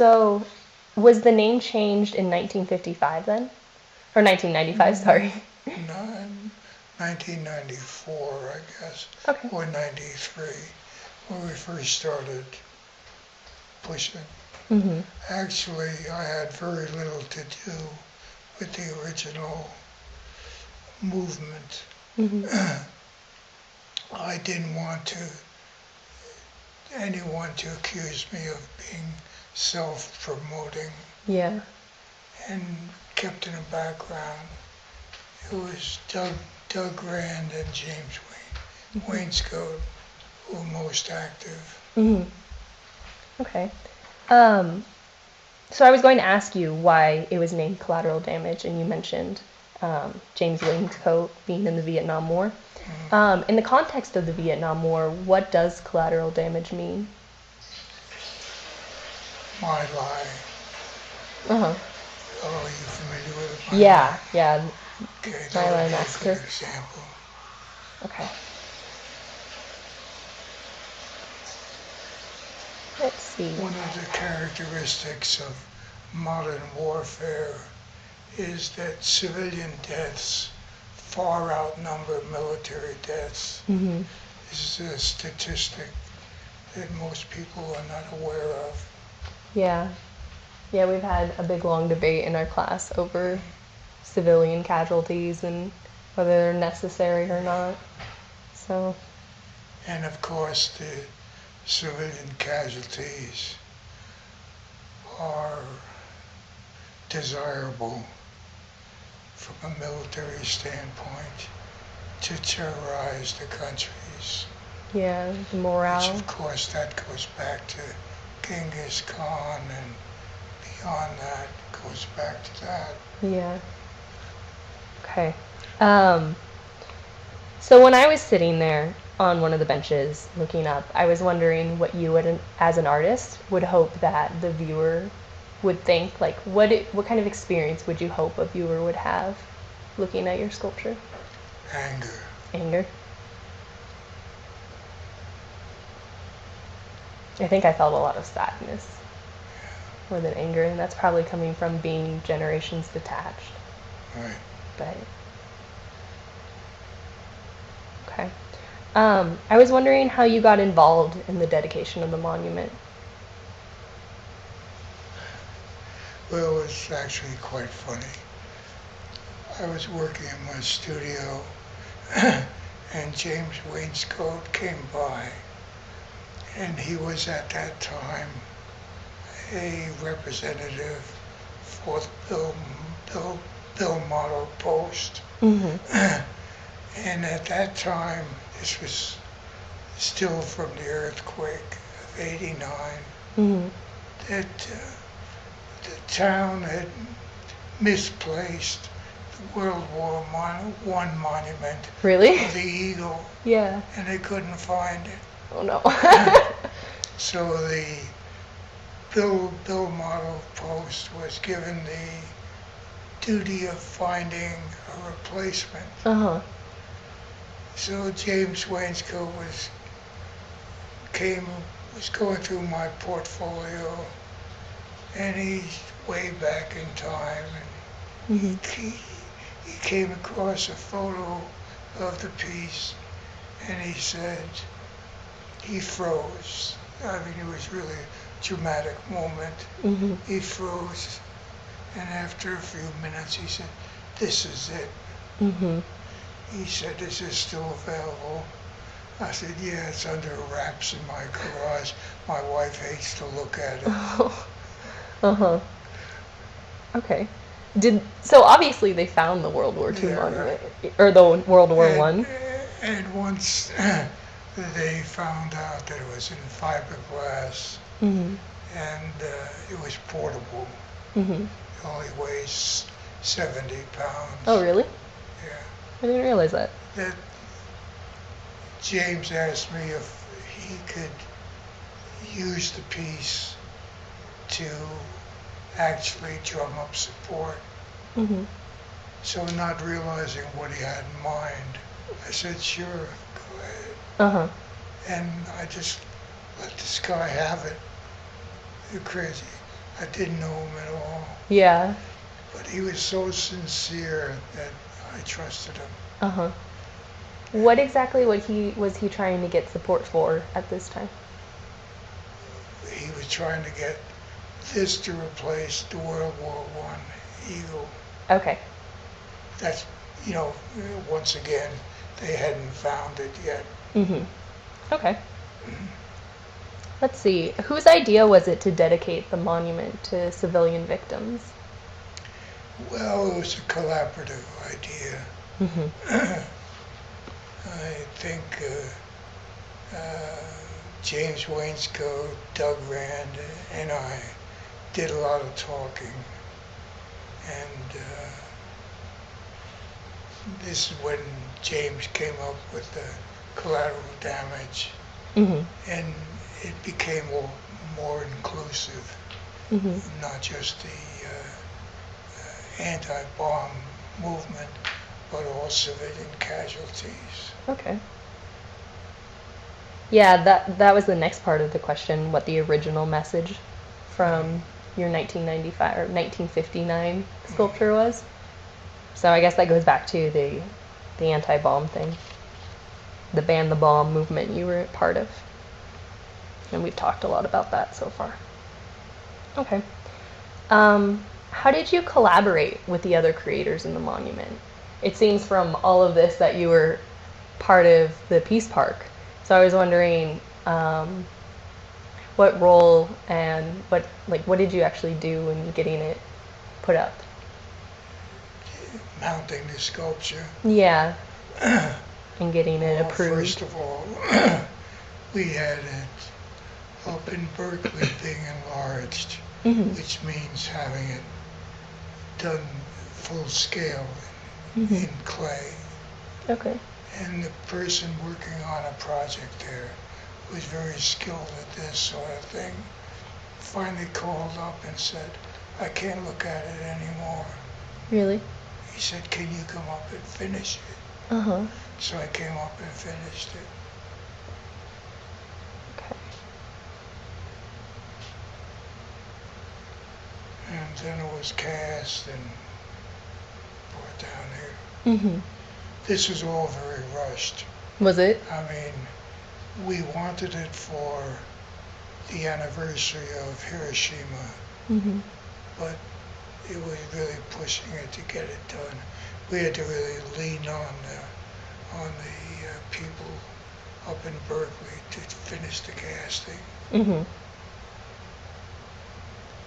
So, was the name changed in 1955 then? Or 1995, sorry. 1994, I guess, Okay. or 93, when we first started pushing. Mm-hmm. Actually, I had very little to do with the original movement. Mm-hmm. I didn't want anyone to accuse me of being self-promoting Yeah. and kept in the background. It was Doug Rand and James Wainscott who were most active. Mm-hmm. Okay. Um, so I was going to ask you why it was named Collateral Damage, and you mentioned James Wainscott being in the Vietnam War. In the context of the Vietnam War, what does collateral damage mean? My Lai. Uh-huh. Oh, are you familiar with it? Yeah, yeah. Okay, My that would Lai be a massacre. good example. Okay. Let's see. One of the characteristics of modern warfare is that civilian deaths far outnumber military deaths. Mm-hmm. This is a statistic that most people are not aware of. Yeah. Yeah, we've had a big long debate in our class over civilian casualties and whether they're necessary or not. So, And of course, the civilian casualties are desirable from a military standpoint to terrorize the countries. yeah, the Which morale. of course that goes back to Genghis Khan, and beyond that goes back to that. Yeah. Okay. Um, so when I was sitting there on one of the benches looking up, I was wondering what you would, as an artist, would hope that the viewer would think. Like, what kind of experience would you hope a viewer would have looking at your sculpture? Anger. Anger. I think I felt a lot of sadness more than anger, and that's probably coming from being generations detached. Right. But okay. I was wondering how you got involved in the dedication of the monument. Well, it's actually quite funny. I was working in my studio and James Wainscott came by, and he was at that time a representative for the Bill Model Post. Mm-hmm. And at that time, this was still from the earthquake of '89, Mm-hmm. that the town had misplaced the World War I monument Really? of the Eagle, Yeah. and they couldn't find it. Oh no. So the Bill Model Post was given the duty of finding a replacement. Uh-huh. So James Wainscott was going through my portfolio, and he's way back in time, and Mm-hmm. he came across a photo of the piece, and he said he froze. I mean, it was really a dramatic moment. Mm-hmm. He froze, and after a few minutes, he said, "This is it." Mm-hmm. He said, "Is this still available?" I said, "Yeah, it's under wraps in my garage. My wife hates to look at it." Uh-huh. Okay. So obviously they found the World War II Yeah, monument right. or the World War And, One. and once they found out that it was in fiberglass Mm-hmm. and it was portable, Mm-hmm. it only weighs 70 pounds. Oh really? Yeah. I didn't realize that. That James asked me if he could use the piece to actually drum up support. Mm-hmm. So not realizing what he had in mind, I said, "Sure, go ahead." Uh-huh. And I just let this guy have it. You're crazy. I didn't know him at all, Yeah. but he was so sincere that I trusted him. Uh-huh. What exactly was he trying to get support for at this time? He was trying to get this to replace the World War One Eagle. Okay. That's, you know, once again, they hadn't found it yet. Mm-hmm. Okay. Let's see. Whose idea was it to dedicate the monument to civilian victims? Well, it was a collaborative idea. Mm-hmm. I think James Wainscoat, Doug Rand, and I did a lot of talking, and this is when James came up with the collateral damage, Mm-hmm. and it became more inclusive, Mm-hmm. not just the anti-bomb movement, but all civilian casualties. Okay. Yeah, that was the next part of the question, what the original message from your 1995 or 1959 sculpture was. So I guess that goes back to the anti-bomb thing. The ban the bomb movement you were part of. And we've talked a lot about that so far. Okay. How did you collaborate with the other creators in the monument? It seems from all of this that you were part of the Peace Park. So I was wondering what role and what did you actually do in getting it put up? Mounting the sculpture. Yeah, and getting it Well, approved. first of all, we had it up in Berkeley being enlarged, Mm-hmm. which means having it done full scale Mm-hmm. in clay. Okay. And the person working on a project there was very skilled at this sort of thing. Finally called up and said, I can't look at it anymore. Really? He said, can you come up and finish it? Uh-huh. So I came up and finished it. Okay. And then it was cast and brought down here. Mm-hmm. This was all very rushed. Was it? I mean, we wanted it for the anniversary of Hiroshima, Mm-hmm. but it was really pushing it to get it done. We had to really lean on the people up in Berkeley to finish the casting, Mm-hmm.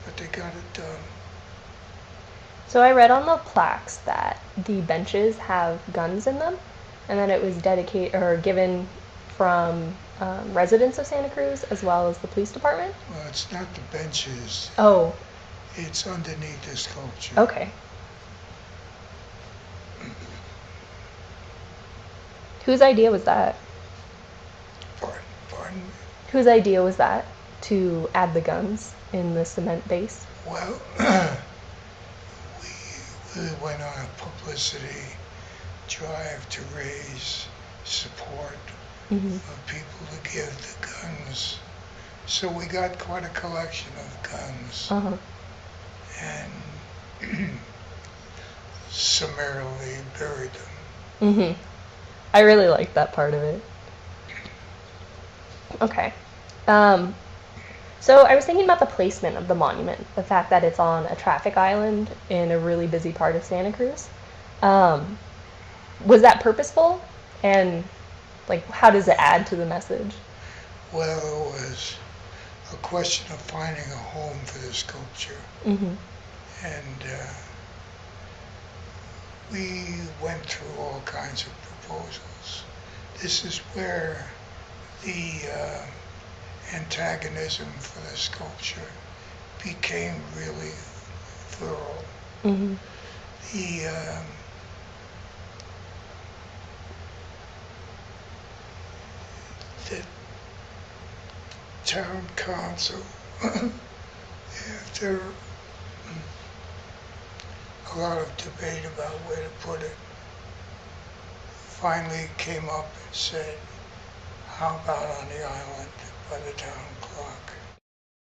but they got it done. So I read on the plaques that the benches have guns in them, and that it was dedicated or given from residents of Santa Cruz as well as the police department. Well, it's not the benches, Oh, it's underneath the sculpture. okay. Whose idea was that? Pardon? Whose idea was that to add the guns in the cement base? Well, we went on a publicity drive to raise support Mm-hmm. of people to give the guns. So we got quite a collection of guns Uh-huh. and summarily buried them. Mm-hmm. I really liked that part of it. Okay. So I was thinking about the placement of the monument, the fact that it's on a traffic island in a really busy part of Santa Cruz. Was that purposeful? And how does it add to the message? Well, it was a question of finding a home for the sculpture. Mm-hmm. And we went through all kinds of proposals. This is where the antagonism for the sculpture became really thorough. Mm-hmm. The town council, after a lot of debate about where to put it, finally came up and said, how about on the island by the town clock?